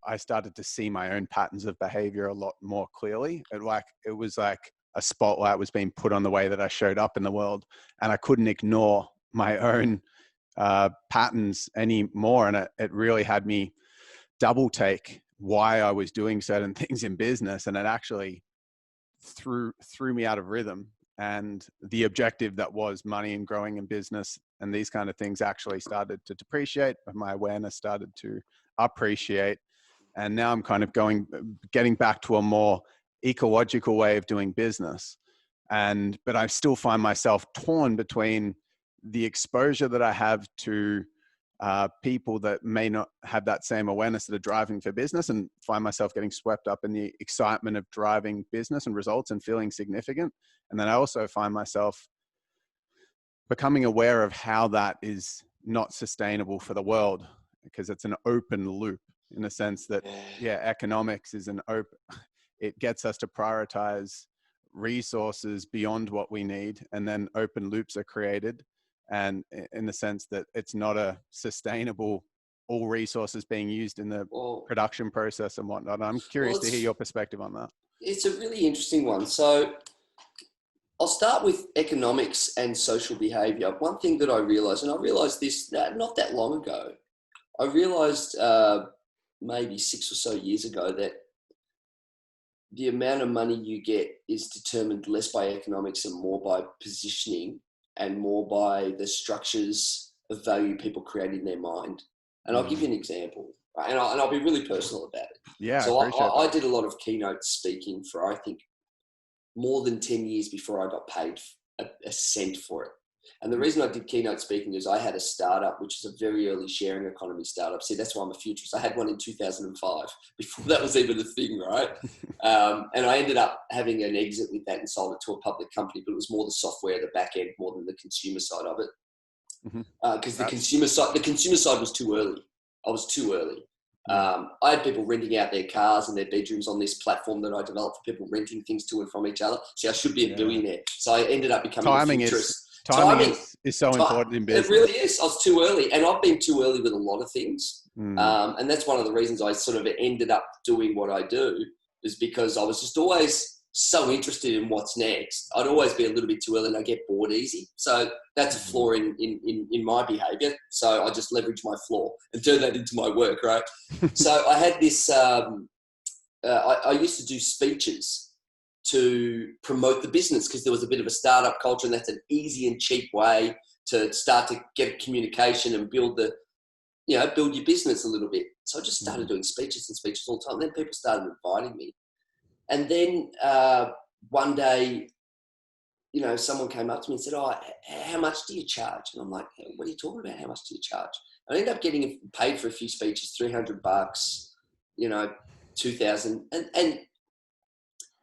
I started to see my own patterns of behavior a lot more clearly. It was like a spotlight was being put on the way that I showed up in the world, and I couldn't ignore my own patterns anymore. And it really had me double take why I was doing certain things in business, and it actually threw me out of rhythm. And the objective that was money and growing in business and these kind of things actually started to depreciate, but my awareness started to appreciate. And now I'm kind of getting back to a more ecological way of doing business. But I still find myself torn between the exposure that I have to people that may not have that same awareness that are driving for business, and find myself getting swept up in the excitement of driving business and results and feeling significant. And then I also find myself becoming aware of how that is not sustainable for the world, because it's an open loop in the sense that, economics is it gets us to prioritize resources beyond what we need, and then open loops are created. And in the sense that it's not a sustainable, all resources being used in the production process and whatnot. I'm curious to hear your perspective on that. It's a really interesting one. So I'll start with economics and social behavior. One thing that I realized, and I realized this not that long ago, I realized maybe 6 or so years ago that the amount of money you get is determined less by economics and more by positioning, and more by the structures of value people create in their mind. And I'll give you an example, right? And I'll be really personal about it. Yeah, so I did a lot of keynote speaking for, I think, more than 10 years before I got paid a cent for it. And the reason I did keynote speaking is I had a startup, which is a very early sharing economy startup. See, that's why I'm a futurist. I had one in 2005, before that was even a thing, right? And I ended up having an exit with that and sold it to a public company, but it was more the software, the back end, more than the consumer side of it. Because the consumer side was too early. I was too early. I had people renting out their cars and their bedrooms on this platform that I developed for people renting things to and from each other. See, I should be a billionaire. So I ended up becoming a futurist. Timing is so important in business. It really is. I was too early, and I've been too early with a lot of things. And that's one of the reasons I sort of ended up doing what I do, is because I was just always so interested in what's next. I'd always be a little bit too early, and I get bored easy. So that's a flaw in my behavior. So I just leverage my flaw and turn that into my work, right? So I had this, I used to do speeches to promote the business, because there was a bit of a startup culture, and that's an easy and cheap way to start to get communication and build your business a little bit. So I just started doing speeches all the time. Then people started inviting me. And then one day, someone came up to me and said, how much do you charge? And I'm like, what are you talking about? How much do you charge? I ended up getting paid for a few speeches, $300, $2,000.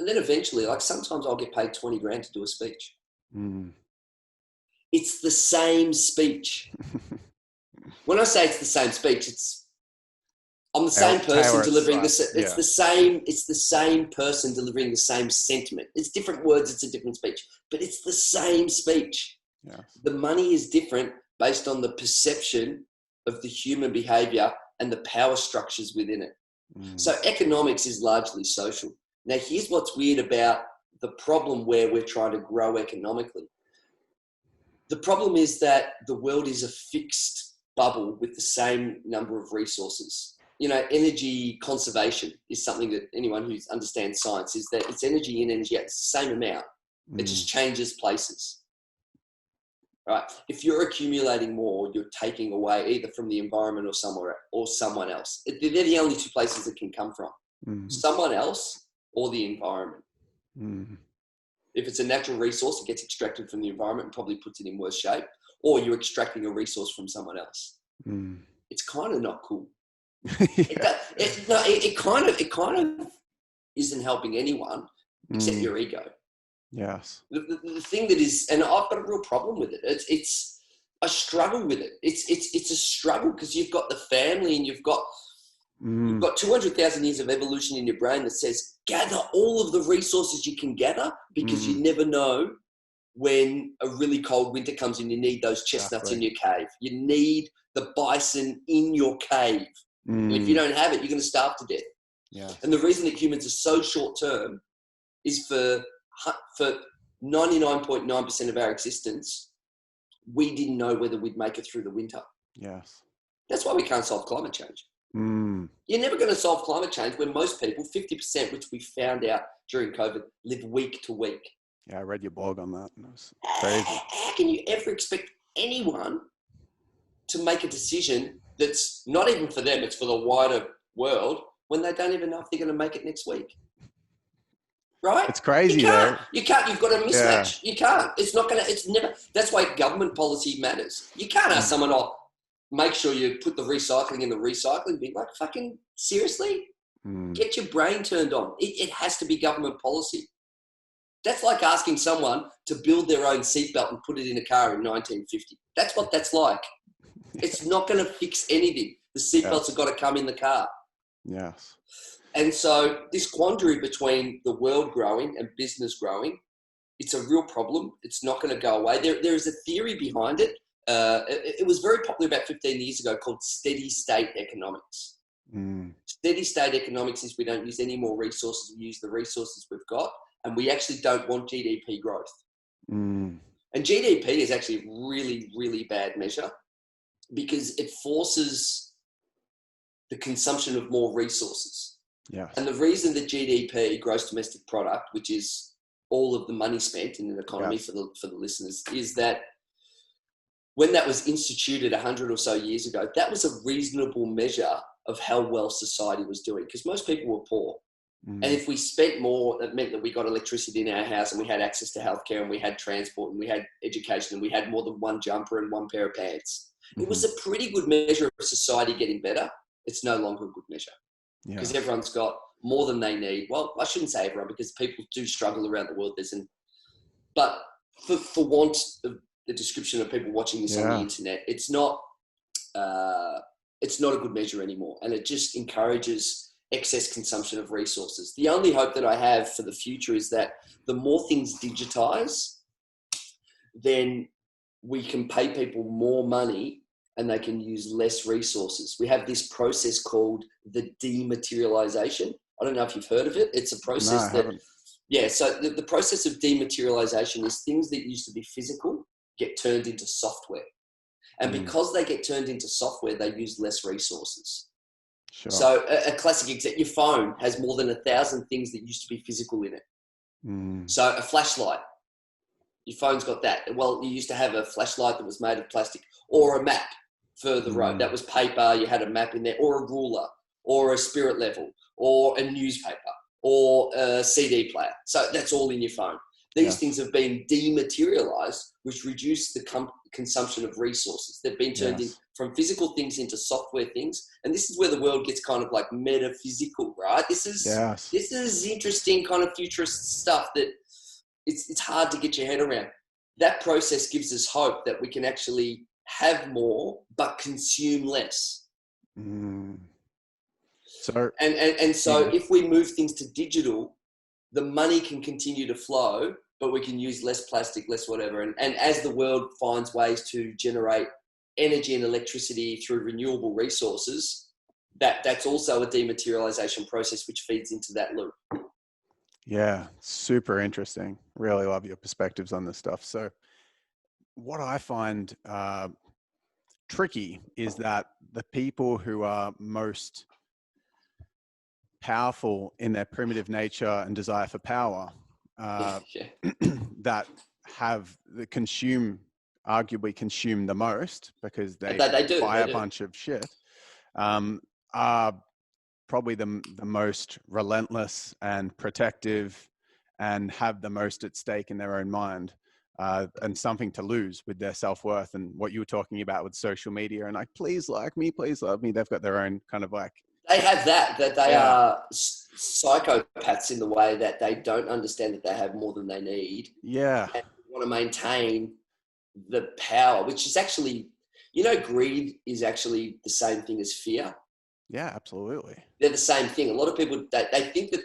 And then eventually, like, sometimes I'll get paid 20 grand to do a speech. It's the same speech. When I say it's the same speech, I'm the same person delivering it's the same person delivering the same sentiment. It's different words, it's a different speech, but it's the same speech. Yeah. The money is different based on the perception of the human behavior and the power structures within it. So economics is largely social. Now, here's what's weird about the problem where we're trying to grow economically. The problem is that the world is a fixed bubble with the same number of resources. Energy conservation is something that anyone who understands science is that it's energy in, energy out. It's the same amount. It just changes places. Right? If you're accumulating more, you're taking away either from the environment or someone else. They're the only two places it can come from. Someone else or the environment. If it's a natural resource, it gets extracted from the environment and probably puts it in worse shape, or you're extracting a resource from someone else. It's kind of not cool. It kind of isn't helping anyone except your ego. Yes. The thing that is, and I've got a real problem with it. I struggle with it. It's a struggle because you've got the family and you've got 200,000 years of evolution in your brain that says, gather all of the resources you can gather, because you never know when a really cold winter comes and you need those chestnuts in your cave. You need the bison in your cave. And if you don't have it, you're going to starve to death. Yeah. And the reason that humans are so short term is for 99.9% of our existence, we didn't know whether we'd make it through the winter. Yes. That's why we can't solve climate change. You're never going to solve climate change when most people, 50%, which we found out during COVID, live week to week. Yeah, I read your blog on that. It was crazy. How can you ever expect anyone to make a decision that's not even for them, it's for the wider world, when they don't even know if they're going to make it next week? Right? It's crazy, you can't. though. You can't. You've got a mismatch. Yeah. You can't. It's not going to, it's never, that's why government policy matters. You can't ask someone, oh, make sure you put the recycling in the recycling bin. Like, fucking seriously? Get your brain turned on. It has to be government policy. That's like asking someone to build their own seatbelt and put it in a car in 1950. That's what that's like. It's not going to fix anything. The seatbelts have got to come in the car. Yes. And so this quandary between the world growing and business growing, it's a real problem. It's not going to go away. There is a theory behind it. It was very popular about 15 years ago called steady state economics. Steady state economics is we don't use any more resources. We use the resources we've got, and we actually don't want GDP growth. And GDP is actually a really, really bad measure because it forces the consumption of more resources. Yes. And the reason that GDP, gross domestic product, which is all of the money spent in an economy for the listeners, is that when that was instituted 100 or so years ago, that was a reasonable measure of how well society was doing because most people were poor. And if we spent more, that meant that we got electricity in our house and we had access to healthcare and we had transport and we had education and we had more than one jumper and one pair of pants. It was a pretty good measure of society getting better. It's no longer a good measure because everyone's got more than they need. Well, I shouldn't say everyone because people do struggle around the world. But for want of the description of people watching this on the internet, it's not a good measure anymore. And it just encourages excess consumption of resources. The only hope that I have for the future is that the more things digitize, then we can pay people more money and they can use less resources. We have this process called the dematerialization. I don't know if you've heard of it. It's a process so the process of dematerialization is things that used to be physical get turned into software. And because they get turned into software, they use less resources. Sure. So a classic example, your phone has more than 1,000 things that used to be physical in it. So a flashlight, your phone's got that. Well, you used to have a flashlight that was made of plastic, or a map for the road. That was paper, you had a map in there, or a ruler, or a spirit level, or a newspaper, or a CD player. So that's all in your phone. These things have been dematerialized, which reduce the consumption of resources. They've been turned in from physical things into software things. And this is where the world gets kind of like metaphysical, right? This is interesting kind of futurist stuff that it's hard to get your head around. That process gives us hope that we can actually have more, but consume less. So if we move things to digital, the money can continue to flow, but we can use less plastic, less whatever. And as the world finds ways to generate energy and electricity through renewable resources, that's also a dematerialization process which feeds into that loop. Yeah, super interesting. Really love your perspectives on this stuff. So what I find tricky is that the people who are most powerful in their primitive nature and desire for power that have the arguably consume the most because they buy a bunch of shit are probably the most relentless and protective and have the most at stake in their own mind and something to lose with their self-worth. And what you were talking about with social media and like, please like me, please love me. They've got their own kind of like, they have that they are psychopaths in the way that they don't understand that they have more than they need. Yeah. And want to maintain the power, which is actually, greed is actually the same thing as fear. Yeah, absolutely. They're the same thing. A lot of people, they think that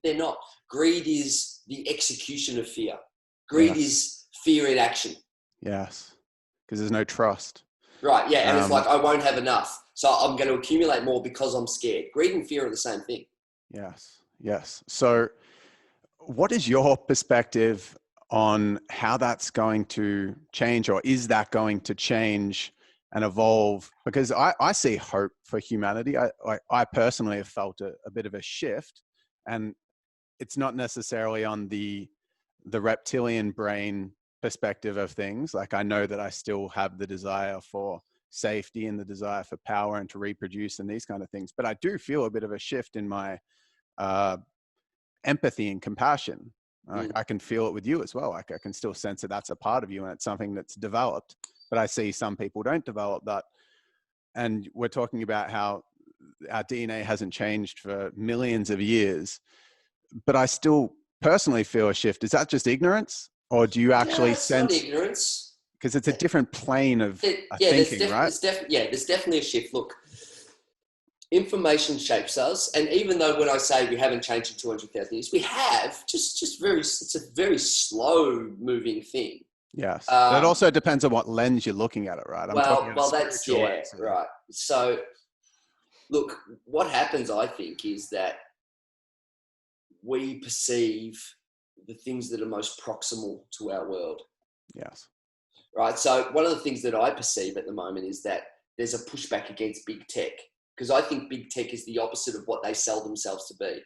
they're not. Greed is the execution of fear. Greed is fear in action. Yes. Because there's no trust. Right, yeah. And it's like, I won't have enough. So I'm going to accumulate more because I'm scared. Greed and fear are the same thing. Yes. So what is your perspective on how that's going to change, or is that going to change and evolve? Because I see hope for humanity. I personally have felt a bit of a shift, and it's not necessarily on the reptilian brain perspective of things. Like, I know that I still have the desire for safety and the desire for power and to reproduce and these kind of things, but I do feel a bit of a shift in my empathy and compassion. I can feel it with you as well. Like, I can still sense that that's a part of you and it's something that's developed, but I see some people don't develop that. And we're talking about how our DNA hasn't changed for millions of years, but I still personally feel a shift. Is that just ignorance, or do you actually sense? It's not ignorance. Because it's a different plane of thinking, right? There's definitely a shift. Look, information shapes us, and even though when I say we haven't changed in 200,000 years, we have. It's a very slow moving thing. Yes, but it also depends on what lens you're looking at it, right? Right. So, look, what happens, I think, is that we perceive the things that are most proximal to our world. Yes. Right. So one of the things that I perceive at the moment is that there's a pushback against big tech, because I think big tech is the opposite of what they sell themselves to be.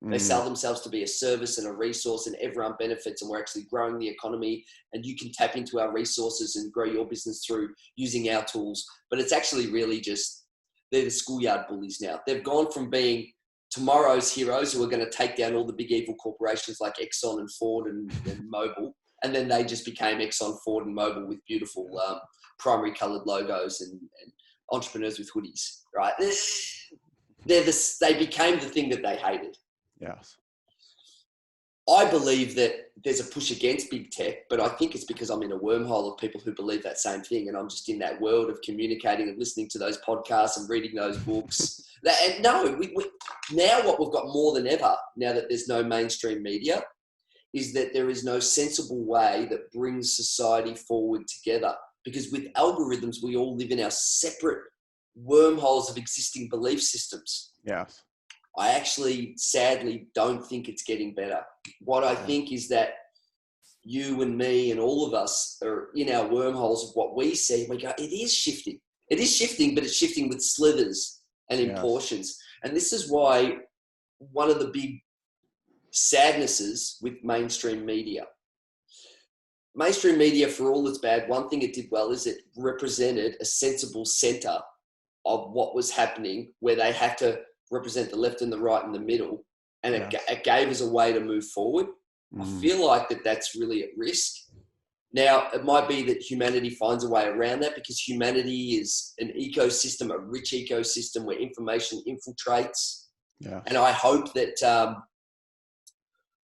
They sell themselves to be a service and a resource, and everyone benefits, and we're actually growing the economy, and you can tap into our resources and grow your business through using our tools. But it's actually really just, they're the schoolyard bullies now. They've gone from being tomorrow's heroes who are going to take down all the big evil corporations like Exxon and Ford and Mobil. And then they just became Exxon, Ford and Mobil with beautiful primary coloured logos and entrepreneurs with hoodies, right? They became the thing that they hated. Yes. I believe that there's a push against big tech, but I think it's because I'm in a wormhole of people who believe that same thing. And I'm just in that world of communicating and listening to those podcasts and reading those books. Now what we've got more than ever, now that there's no mainstream media, is that there is no sensible way that brings society forward together. Because with algorithms, we all live in our separate wormholes of existing belief systems. Yes. I actually, sadly, don't think it's getting better. What I think is that you and me and all of us are in our wormholes of what we see. We go, it is shifting. It is shifting, but it's shifting with slithers and in portions. And this is why one of the big sadnesses with mainstream media. Mainstream media, for all its bad, one thing it did well is it represented a sensible center of what was happening, where they had to represent the left and the right and the middle, and it gave us a way to move forward. I feel like that's really at risk. Now, it might be that humanity finds a way around that, because humanity is an ecosystem, a rich ecosystem where information infiltrates. Yeah. And I hope that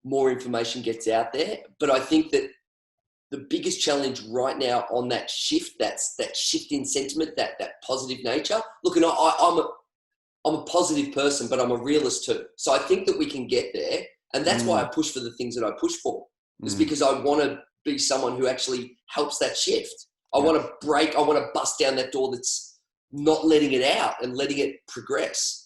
more information gets out there. But I think that the biggest challenge right now on that shift, that shift in sentiment, that positive nature. Look, and I'm a positive person, but I'm a realist too. So I think that we can get there. And that's why I push for the things that I push for. It's because I want to be someone who actually helps that shift. I want to bust down that door that's not letting it out and letting it progress.